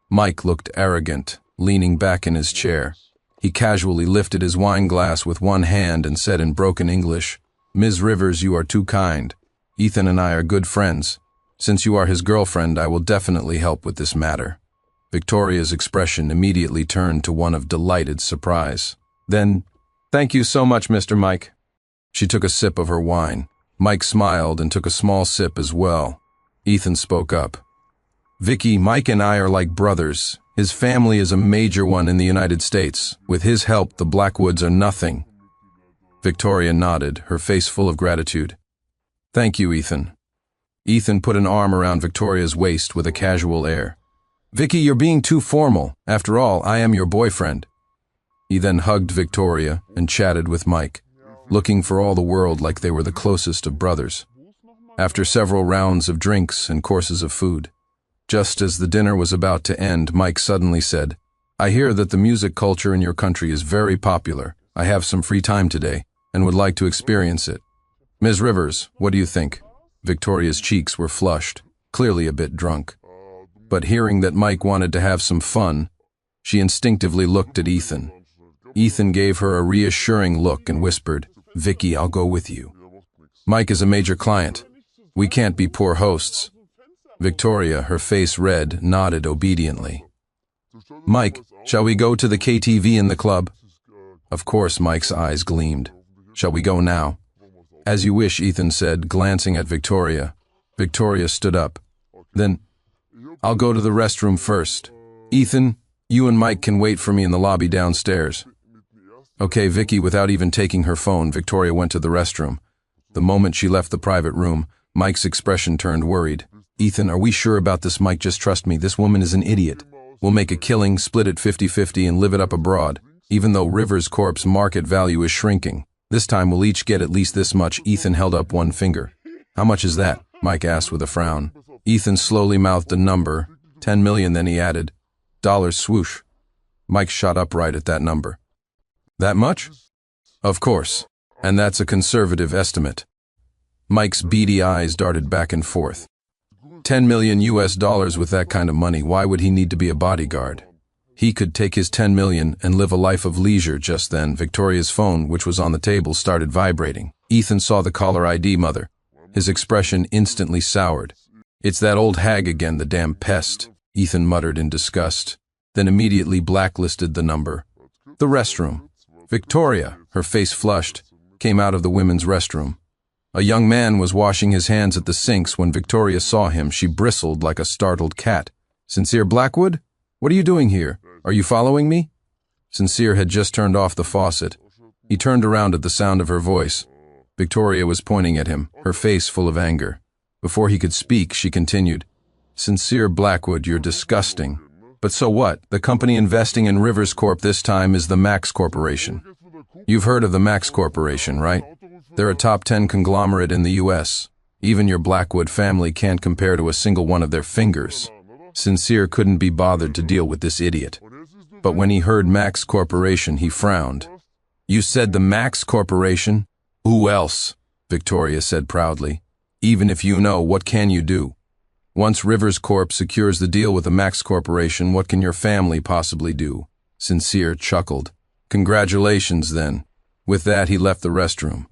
Mike looked arrogant, leaning back in his chair. He casually lifted his wine glass with one hand and said in broken English, "Ms. Rivers, you are too kind. Ethan and I are good friends. Since you are his girlfriend, I will definitely help with this matter." Victoria's expression immediately turned to one of delighted surprise. Then, "Thank you so much, Mr. Mike." She took a sip of her wine. Mike smiled and took a small sip as well. Ethan spoke up. "Vicky, Mike and I are like brothers. His family is a major one in the United States. With his help, the Blackwoods are nothing." Victoria nodded, her face full of gratitude. "Thank you, Ethan." Ethan put an arm around Victoria's waist with a casual air. "Vicky, you're being too formal. After all, I am your boyfriend." He then hugged Victoria and chatted with Mike, looking for all the world like they were the closest of brothers. After several rounds of drinks and courses of food, just as the dinner was about to end, Mike suddenly said, "I hear that the music culture in your country is very popular. I have some free time today and would like to experience it. Ms. Rivers, what do you think?" Victoria's cheeks were flushed, clearly a bit drunk. But hearing that Mike wanted to have some fun, she instinctively looked at Ethan. Ethan gave her a reassuring look and whispered, "Vicky, I'll go with you. Mike is a major client. We can't be poor hosts." Victoria, her face red, nodded obediently. "Mike, shall we go to the KTV in the club?" Of course, Mike's eyes gleamed. "Shall we go now?" "As you wish," Ethan said, glancing at Victoria. Victoria stood up. Then, "I'll go to the restroom first. Ethan, you and Mike can wait for me in the lobby downstairs." Okay, Vicky, without even taking her phone, Victoria went to the restroom. The moment she left the private room, Mike's expression turned worried. "Ethan, are we sure about this, Mike? Just trust me, this woman is an idiot. We'll make a killing, split it 50-50, and live it up abroad. Even though Rivers Corp's market value is shrinking. This time we'll each get at least this much." Ethan held up one finger. "How much is that?" Mike asked with a frown. Ethan slowly mouthed a number, 10 million, then he added, "Dollars swoosh." Mike shot upright at that number. "That much?" "Of course, and that's a conservative estimate." Mike's beady eyes darted back and forth. 10 million US dollars with that kind of money, why would he need to be a bodyguard? He could take his 10 million and live a life of leisure. Just then, Victoria's phone, which was on the table, started vibrating. Ethan saw the caller ID, mother. His expression instantly soured. "It's that old hag again, the damn pest," Ethan muttered in disgust, then immediately blacklisted the number. The restroom. Victoria, her face flushed, came out of the women's restroom. A young man was washing his hands at the sinks. When Victoria saw him, she bristled like a startled cat. "Sincere Blackwood? What are you doing here? Are you following me?" Sincere had just turned off the faucet. He turned around at the sound of her voice. Victoria was pointing at him, her face full of anger. Before he could speak, she continued, "Sincere Blackwood, you're disgusting. But so what? The company investing in Rivers Corp this time is the Max Corporation. You've heard of the Max Corporation, right? They're a top 10 conglomerate in the U.S. Even your Blackwood family can't compare to a single one of their fingers." Sincere couldn't be bothered to deal with this idiot. But when he heard Max Corporation, he frowned. "You said the Max Corporation? Who else?" Victoria said proudly. "Even if you know, what can you do? Once Rivers Corp secures the deal with the Max Corporation, what can your family possibly do?" Sincere chuckled. "Congratulations, then." With that, he left the restroom.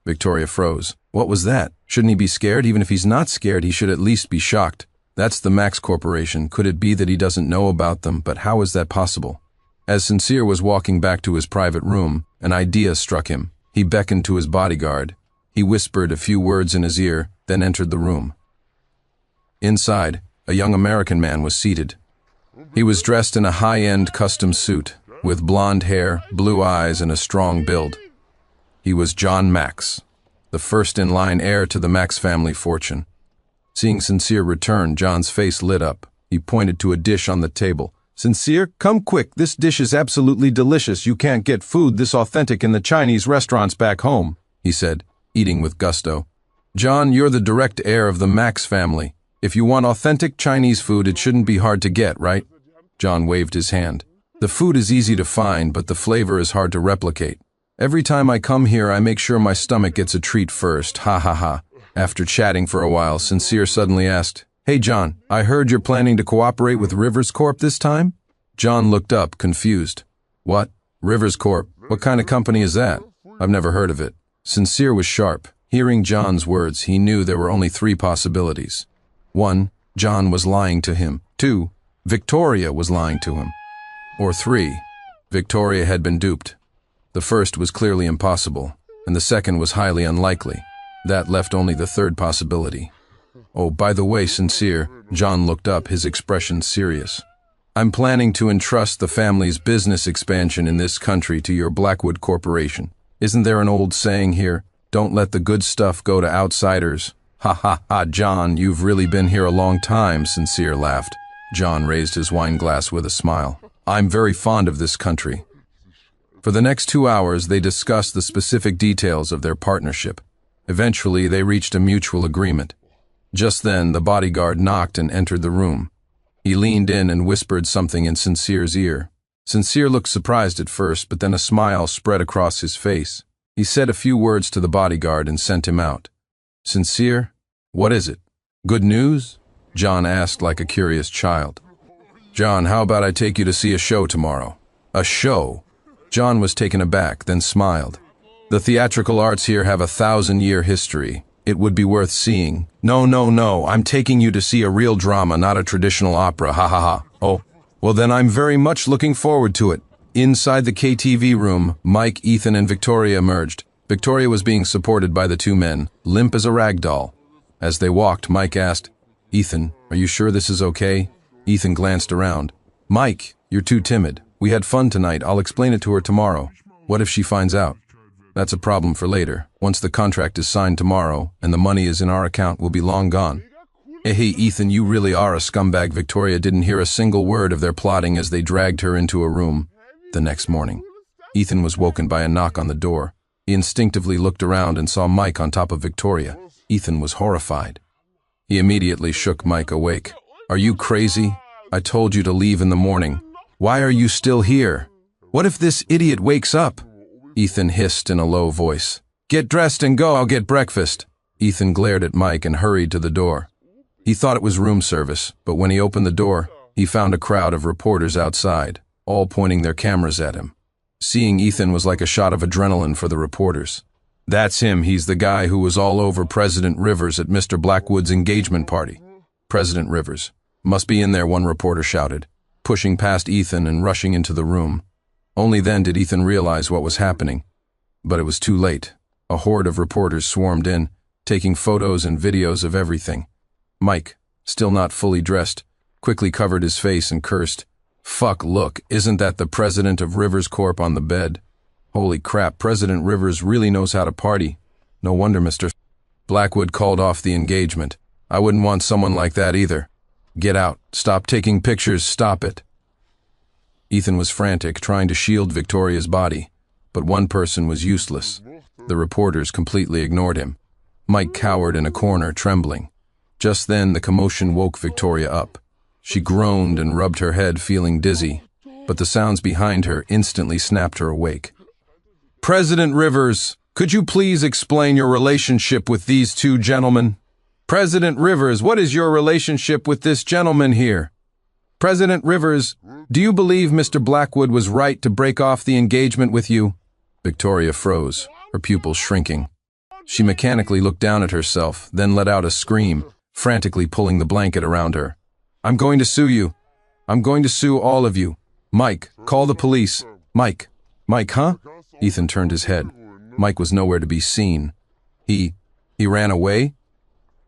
Victoria froze. What was that? Shouldn't he be scared? Even if he's not scared, he should at least be shocked. That's the Max Corporation. Could it be that he doesn't know about them? But how is that possible? As Sincere was walking back to his private room, an idea struck him. He beckoned to his bodyguard. He whispered a few words in his ear, then entered the room. Inside, a young American man was seated. He was dressed in a high-end custom suit, with blonde hair, blue eyes, and a strong build. He was John Max, the first-in-line heir to the Max family fortune. Seeing Sincere return, John's face lit up. He pointed to a dish on the table. "Sincere, come quick. This dish is absolutely delicious. You can't get food this authentic in the Chinese restaurants back home," he said, eating with gusto. "John, you're the direct heir of the Max family. If you want authentic Chinese food, it shouldn't be hard to get, right?" John waved his hand. "The food is easy to find, but the flavor is hard to replicate. Every time I come here, I make sure my stomach gets a treat first. Ha ha ha." After chatting for a while, Sincere suddenly asked, "Hey John, I heard you're planning to cooperate with Rivers Corp this time?" John looked up, confused. "What? Rivers Corp? What kind of company is that? I've never heard of it." Sincere was sharp. Hearing John's words, he knew there were only 3 possibilities. 1. John was lying to him. 2. Victoria was lying to him. Or 3. Victoria had been duped. The first was clearly impossible, and the second was highly unlikely. That left only the third possibility. "Oh, by the way, Sincere," John looked up, his expression serious. "I'm planning to entrust the family's business expansion in this country to your Blackwood Corporation. Isn't there an old saying here, 'Don't let the good stuff go to outsiders'?" "Ha ha ha, John, you've really been here a long time," Sincere laughed. John raised his wine glass with a smile. "I'm very fond of this country." For the next 2 hours, they discussed the specific details of their partnership. Eventually, they reached a mutual agreement. Just then, the bodyguard knocked and entered the room. He leaned in and whispered something in Sincere's ear. Sincere looked surprised at first, but then a smile spread across his face. He said a few words to the bodyguard and sent him out. "Sincere, what is it? Good news?" John asked like a curious child. "John, how about I take you to see a show tomorrow?" "A show?" John was taken aback, then smiled. "The theatrical arts here have a 1,000-year history. It would be worth seeing." No, I'm taking you to see a real drama, not a traditional opera, ha ha ha." "Oh, well then I'm very much looking forward to it." Inside the KTV room, Mike, Ethan, and Victoria emerged. Victoria was being supported by the 2 men, limp as a rag doll. As they walked, Mike asked, "Ethan, are you sure this is okay?" Ethan glanced around. "Mike, you're too timid. We had fun tonight. I'll explain it to her tomorrow." "What if she finds out?" "That's a problem for later. Once the contract is signed tomorrow, and the money is in our account, we'll be long gone." Hey, Ethan, you really are a scumbag." Victoria didn't hear a single word of their plotting as they dragged her into a room. The next morning, Ethan was woken by a knock on the door. He instinctively looked around and saw Mike on top of Victoria. Ethan was horrified. He immediately shook Mike awake. "Are you crazy? I told you to leave in the morning. Why are you still here? What if this idiot wakes up?" Ethan hissed in a low voice. "Get dressed and go, I'll get breakfast." Ethan glared at Mike and hurried to the door. He thought it was room service, but when he opened the door, he found a crowd of reporters outside, all pointing their cameras at him. Seeing Ethan was like a shot of adrenaline for the reporters. "That's him, he's the guy who was all over President Rivers at Mr. Blackwood's engagement party." "President Rivers must be in there," one reporter shouted, pushing past Ethan and rushing into the room. Only then did Ethan realize what was happening. But it was too late. A horde of reporters swarmed in, taking photos and videos of everything. Mike, still not fully dressed, quickly covered his face and cursed. Fuck, look, isn't that the president of Rivers Corp on the bed? Holy crap, President Rivers really knows how to party. No wonder Mr. Blackwood called off the engagement. I wouldn't want someone like that either. Get out. Stop taking pictures. Stop it. Ethan was frantic, trying to shield Victoria's body. But one person was useless. The reporters completely ignored him. Mike cowered in a corner, trembling. Just then, the commotion woke Victoria up. She groaned and rubbed her head, feeling dizzy. But the sounds behind her instantly snapped her awake. President Rivers, could you please explain your relationship with these two gentlemen? President Rivers, what is your relationship with this gentleman here? President Rivers, do you believe Mr. Blackwood was right to break off the engagement with you? Victoria froze, her pupils shrinking. She mechanically looked down at herself, then let out a scream, frantically pulling the blanket around her. I'm going to sue you. I'm going to sue all of you. Mike, call the police. Mike. Mike, huh? Ethan turned his head. Mike was nowhere to be seen. He ran away?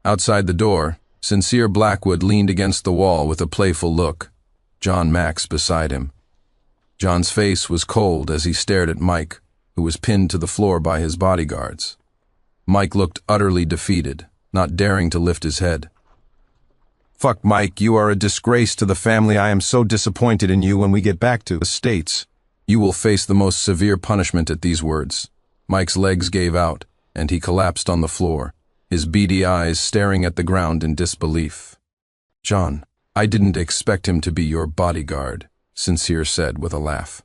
Outside the door, Sincere Blackwood leaned against the wall with a playful look. John Max beside him. John's face was cold as he stared at Mike, who was pinned to the floor by his bodyguards. Mike looked utterly defeated, not daring to lift his head. Fuck, Mike, you are a disgrace to the family. I am so disappointed in you when we get back to the States. You will face the most severe punishment at these words. Mike's legs gave out, and he collapsed on the floor, his beady eyes staring at the ground in disbelief. John, I didn't expect him to be your bodyguard, Sincere said with a laugh.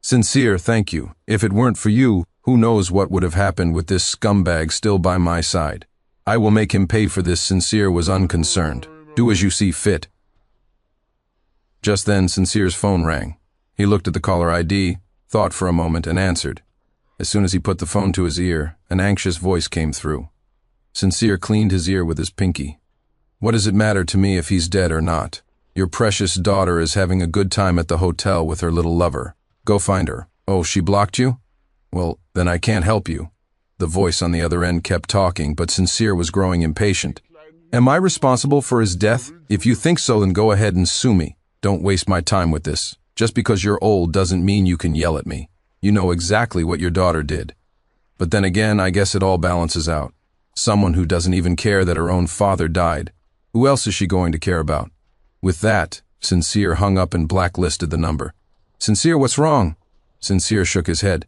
Sincere, thank you. If it weren't for you, who knows what would have happened with this scumbag still by my side. I will make him pay for this. Sincere was unconcerned. Do as you see fit. Just then, Sincere's phone rang. He looked at the caller ID, thought for a moment, and answered. As soon as he put the phone to his ear, an anxious voice came through. Sincere cleaned his ear with his pinky. What does it matter to me if he's dead or not? Your precious daughter is having a good time at the hotel with her little lover. Go find her. Oh, she blocked you? Well, then I can't help you. The voice on the other end kept talking, but Sincere was growing impatient. Am I responsible for his death? If you think so, then go ahead and sue me. Don't waste my time with this. Just because you're old doesn't mean you can yell at me. You know exactly what your daughter did. But then again, I guess it all balances out. Someone who doesn't even care that her own father died. Who else is she going to care about? With that, Sincere hung up and blacklisted the number. Sincere, what's wrong? Sincere shook his head.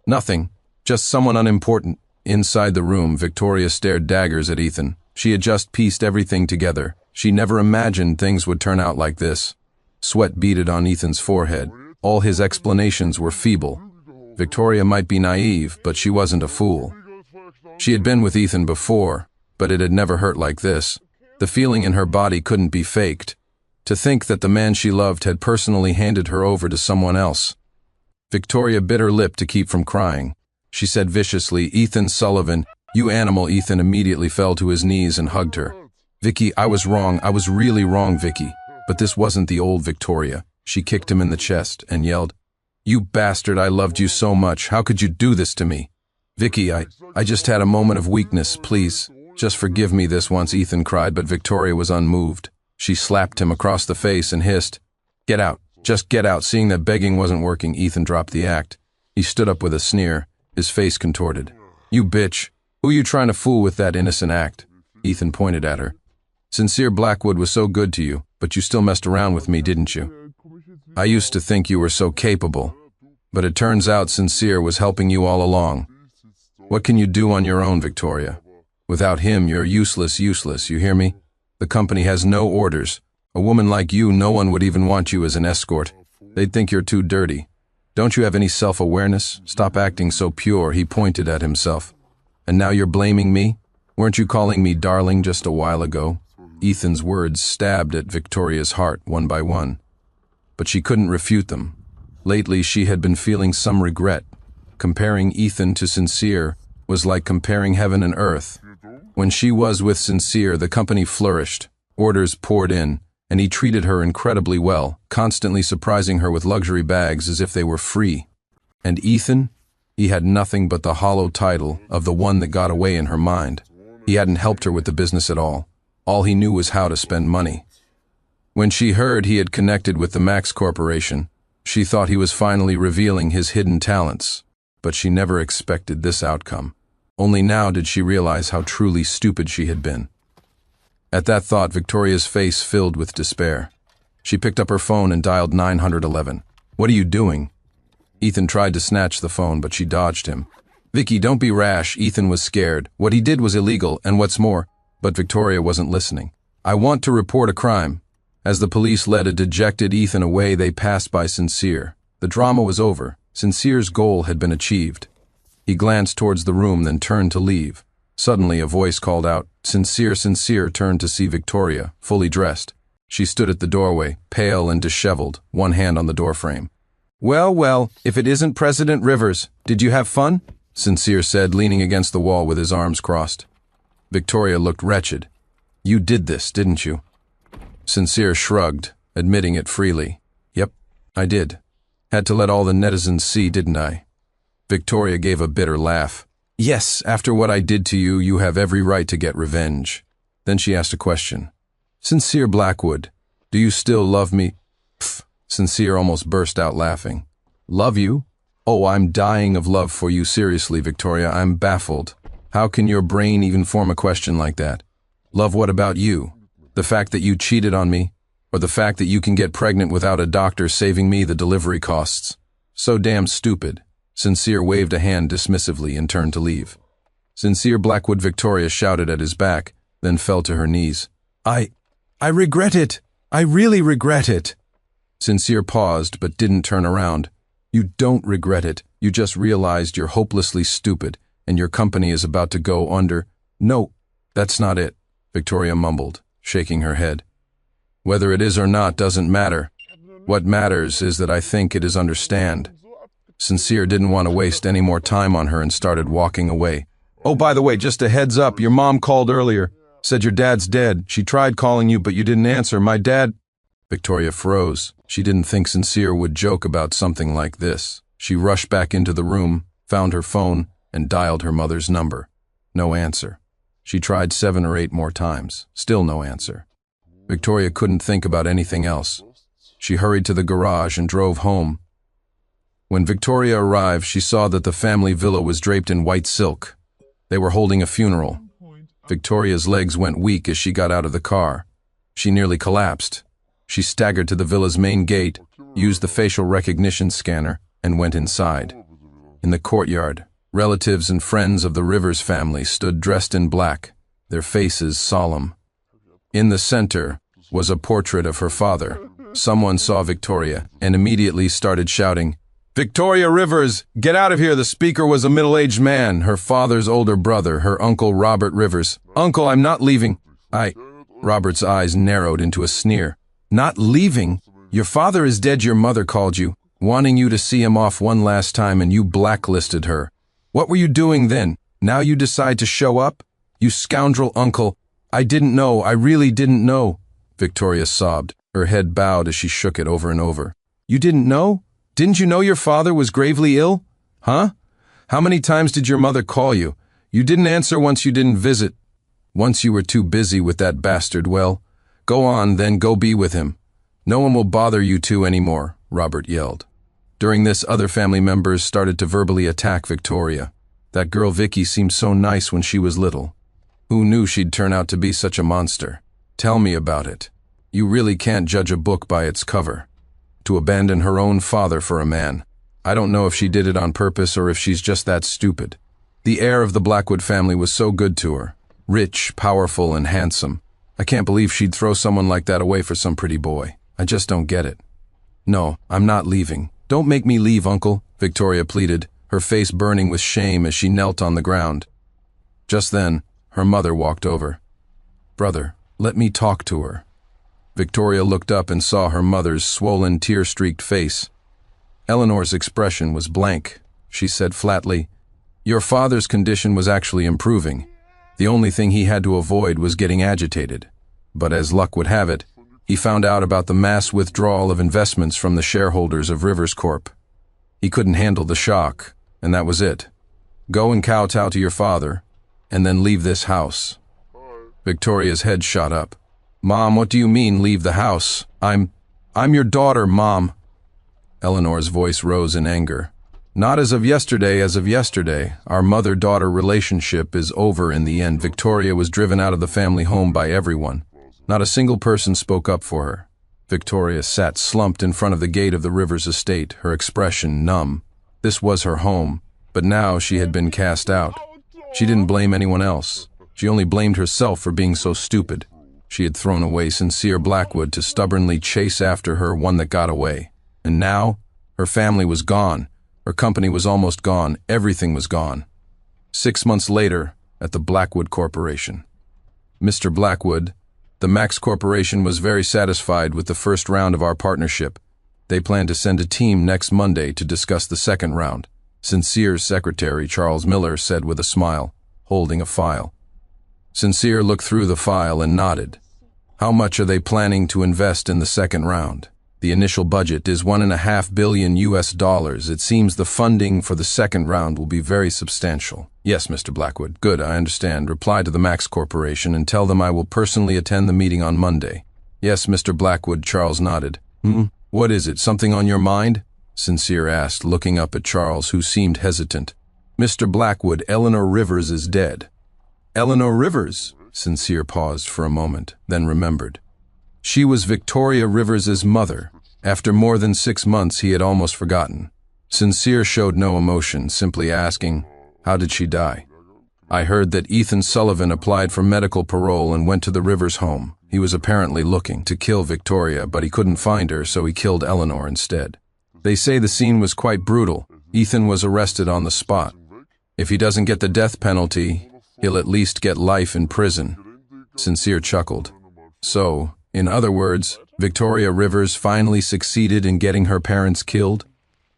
Nothing. Just someone unimportant. Inside the room, Victoria stared daggers at Ethan. She had just pieced everything together. She never imagined things would turn out like this. Sweat beaded on Ethan's forehead. All his explanations were feeble. Victoria might be naive, but she wasn't a fool. She had been with Ethan before, but it had never hurt like this. The feeling in her body couldn't be faked. To think that the man she loved had personally handed her over to someone else. Victoria bit her lip to keep from crying. She said viciously, Ethan Sullivan, you animal. Ethan immediately fell to his knees and hugged her. Vicky, I was wrong. I was really wrong, Vicky. But this wasn't the old Victoria. She kicked him in the chest and yelled, You bastard, I loved you so much. How could you do this to me? Vicky, I just had a moment of weakness. Please, just forgive me this once, Ethan cried, but Victoria was unmoved. She slapped him across the face and hissed, Get out. Just get out. Seeing that begging wasn't working, Ethan dropped the act. He stood up with a sneer, his face contorted. You bitch. Who you trying to fool with that innocent act? Ethan pointed at her. Sincere Blackwood was so good to you, but you still messed around with me, didn't you? I used to think you were so capable, but it turns out Sincere was helping you all along. What can you do on your own, Victoria? Without him, you're useless, you hear me? The company has no orders. A woman like you, no one would even want you as an escort. They'd think you're too dirty. Don't you have any self-awareness? Stop acting so pure, he pointed at himself. And now you're blaming me? Weren't you calling me darling just a while ago? Ethan's words stabbed at Victoria's heart one by one. But she couldn't refute them. Lately, she had been feeling some regret. Comparing Ethan to Sincere was like comparing heaven and earth. When she was with Sincere, the company flourished. Orders poured in, and he treated her incredibly well, constantly surprising her with luxury bags as if they were free. And Ethan? He had nothing but the hollow title of the one that got away in her mind. He hadn't helped her with the business at all. All he knew was how to spend money. When she heard he had connected with the Max Corporation, she thought he was finally revealing his hidden talents, but she never expected this outcome. Only now did she realize how truly stupid she had been. At that thought, Victoria's face filled with despair. She picked up her phone and dialed 911. "What are you doing?" Ethan tried to snatch the phone, but she dodged him. "Vicky, don't be rash." Ethan was scared. What he did was illegal, and what's more, but Victoria wasn't listening. "I want to report a crime." As the police led a dejected Ethan away, they passed by Sincere. The drama was over. Sincere's goal had been achieved. He glanced towards the room, then turned to leave. Suddenly, a voice called out, "Sincere!" Sincere turned to see Victoria, fully dressed. She stood at the doorway, pale and disheveled, one hand on the doorframe. "Well, well, if it isn't President Rivers, did you have fun?" Sincere said, leaning against the wall with his arms crossed. Victoria looked wretched. "You did this, didn't you?" Sincere shrugged, admitting it freely. "Yep, I did. Had to let all the netizens see, didn't I?" Victoria gave a bitter laugh. "Yes, after what I did to you, you have every right to get revenge." Then she asked a question. "Sincere Blackwood, do you still love me?" Pfft, Sincere almost burst out laughing. "Love you? Oh, I'm dying of love for you. Seriously, Victoria, I'm baffled. How can your brain even form a question like that? Love what about you? The fact that you cheated on me? Or the fact that you can get pregnant without a doctor saving me the delivery costs? So damn stupid." Sincere waved a hand dismissively and turned to leave. Sincere Blackwood Victoria shouted at his back, then fell to her knees. I regret it. I really regret it." Sincere paused but didn't turn around. "You don't regret it. You just realized you're hopelessly stupid and your company is about to go under." "No, that's not it," Victoria mumbled, shaking her head. "Whether it is or not doesn't matter. What matters is that I think it is understand." Sincere didn't want to waste any more time on her and started walking away. "Oh, by the way, just a heads up, your mom called earlier. Said your dad's dead. She tried calling you, but you didn't answer. My dad—" Victoria froze. She didn't think Sincere would joke about something like this. She rushed back into the room, found her phone, and dialed her mother's number. No answer. She tried 7 or 8 more times. Still no answer. Victoria couldn't think about anything else. She hurried to the garage and drove home. When Victoria arrived, she saw that the family villa was draped in white silk. They were holding a funeral. Victoria's legs went weak as she got out of the car. She nearly collapsed. She staggered to the villa's main gate, used the facial recognition scanner, and went inside. In the courtyard, relatives and friends of the Rivers family stood dressed in black, their faces solemn. In the center was a portrait of her father. Someone saw Victoria and immediately started shouting, "Victoria Rivers, get out of here!" The speaker was a middle-aged man, her father's older brother, her uncle Robert Rivers. "Uncle, I'm not leaving." Robert's eyes narrowed into a sneer. "Not leaving? Your father is dead. Your mother called you, wanting you to see him off one last time, and you blacklisted her. What were you doing then? Now you decide to show up? You scoundrel, uncle. I didn't know. I really didn't know." Victoria sobbed, her head bowed as she shook it over and over. "You didn't know? Didn't you know your father was gravely ill? Huh? How many times did your mother call you? You didn't answer once you didn't visit. Once you were too busy with that bastard. Well, go on, then go be with him. No one will bother you two anymore," Robert yelled. During this, other family members started to verbally attack Victoria. That girl Vicky seemed so nice when she was little. Who knew she'd turn out to be such a monster? Tell me about it. You really can't judge a book by its cover. To abandon her own father for a man. I don't know if she did it on purpose or if she's just that stupid. The heir of the Blackwood family was so good to her. Rich, powerful, and handsome. I can't believe she'd throw someone like that away for some pretty boy. I just don't get it. "No, I'm not leaving. Don't make me leave, Uncle," Victoria pleaded, her face burning with shame as she knelt on the ground. Just then, her mother walked over. "Brother, let me talk to her." Victoria looked up and saw her mother's swollen, tear-streaked face. Eleanor's expression was blank. She said flatly, "Your father's condition was actually improving. The only thing he had to avoid was getting agitated. But as luck would have it, he found out about the mass withdrawal of investments from the shareholders of Rivers Corp. He couldn't handle the shock, and that was it. Go and kowtow to your father, and then leave this house." Victoria's head shot up. Mom, what do you mean, leave the house? I'm your daughter, Mom. Eleanor's voice rose in anger. Not as of yesterday, as of yesterday. Our mother-daughter relationship is over in the end. Victoria was driven out of the family home by everyone. Not a single person spoke up for her. Victoria sat slumped in front of the gate of the Rivers estate, her expression numb. This was her home, but now she had been cast out. She didn't blame anyone else. She only blamed herself for being so stupid. She had thrown away Sincere Blackwood to stubbornly chase after her one that got away. And now, her family was gone. Her company was almost gone. Everything was gone. 6 months later, at the Blackwood Corporation. Mr. Blackwood, the Max Corporation was very satisfied with the first round of our partnership. They plan to send a team next Monday to discuss the second round, Sincere's secretary, Charles Miller, said with a smile, holding a file. Sincere looked through the file and nodded. How much are they planning to invest in the second round? The initial budget is $1.5 billion US. It seems the funding for the second round will be very substantial. Yes, Mr. Blackwood. Good, I understand. Reply to the Max Corporation and tell them I will personally attend the meeting on Monday. Yes, Mr. Blackwood, Charles nodded. What is it, something on your mind? Sincere asked, looking up at Charles, who seemed hesitant. Mr. Blackwood, Eleanor Rivers is dead. Eleanor Rivers? Sincere paused for a moment, then remembered. She was Victoria Rivers's mother. After more than 6 months, he had almost forgotten. Sincere showed no emotion, simply asking, how did she die? I heard that Ethan Sullivan applied for medical parole and went to the Rivers home. He was apparently looking to kill Victoria, but he couldn't find her, so he killed Eleanor instead. They say the scene was quite brutal. Ethan was arrested on the spot. If he doesn't get the death penalty, he'll at least get life in prison. Sincere chuckled. So, in other words, Victoria Rivers finally succeeded in getting her parents killed?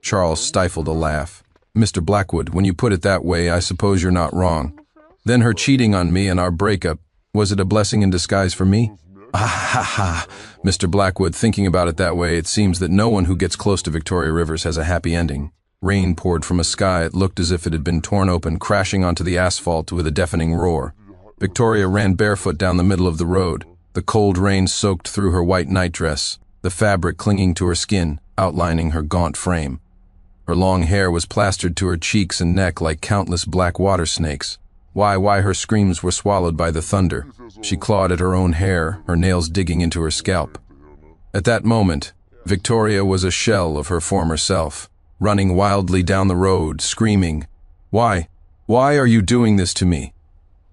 Charles stifled a laugh. Mr. Blackwood, when you put it that way, I suppose you're not wrong. Then her cheating on me and our breakup, was it a blessing in disguise for me? Ah ha ha. Mr. Blackwood, thinking about it that way, it seems that no one who gets close to Victoria Rivers has a happy ending. Rain poured from a sky. It looked as if it had been torn open, crashing onto the asphalt with a deafening roar. Victoria ran barefoot down the middle of the road. The cold rain soaked through her white nightdress, the fabric clinging to her skin, outlining her gaunt frame. Her long hair was plastered to her cheeks and neck like countless black water snakes. Why her screams were swallowed by the thunder. She clawed at her own hair, her nails digging into her scalp. At that moment, Victoria was a shell of her former self, running wildly down the road, screaming, Why are you doing this to me?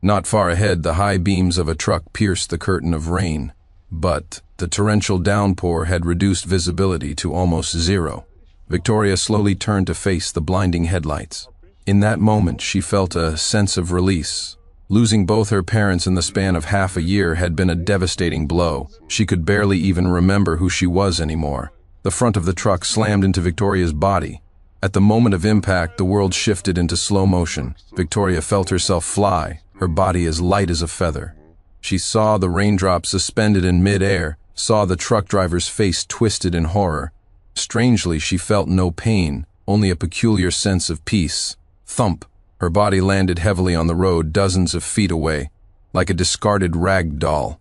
Not far ahead, the high beams of a truck pierced the curtain of rain, but the torrential downpour had reduced visibility to almost zero. Victoria slowly turned to face the blinding headlights. In that moment, she felt a sense of release. Losing both her parents in the span of half a year had been a devastating blow. She could barely even remember who she was anymore. The front of the truck slammed into Victoria's body. At the moment of impact, the world shifted into slow motion. Victoria felt herself fly, her body as light as a feather. She saw the raindrops suspended in mid-air, saw the truck driver's face twisted in horror. Strangely, she felt no pain, only a peculiar sense of peace. Thump! Her body landed heavily on the road dozens of feet away, like a discarded rag doll.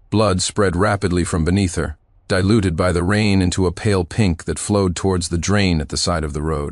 Blood spread rapidly from beneath her, diluted by the rain into a pale pink that flowed towards the drain at the side of the road.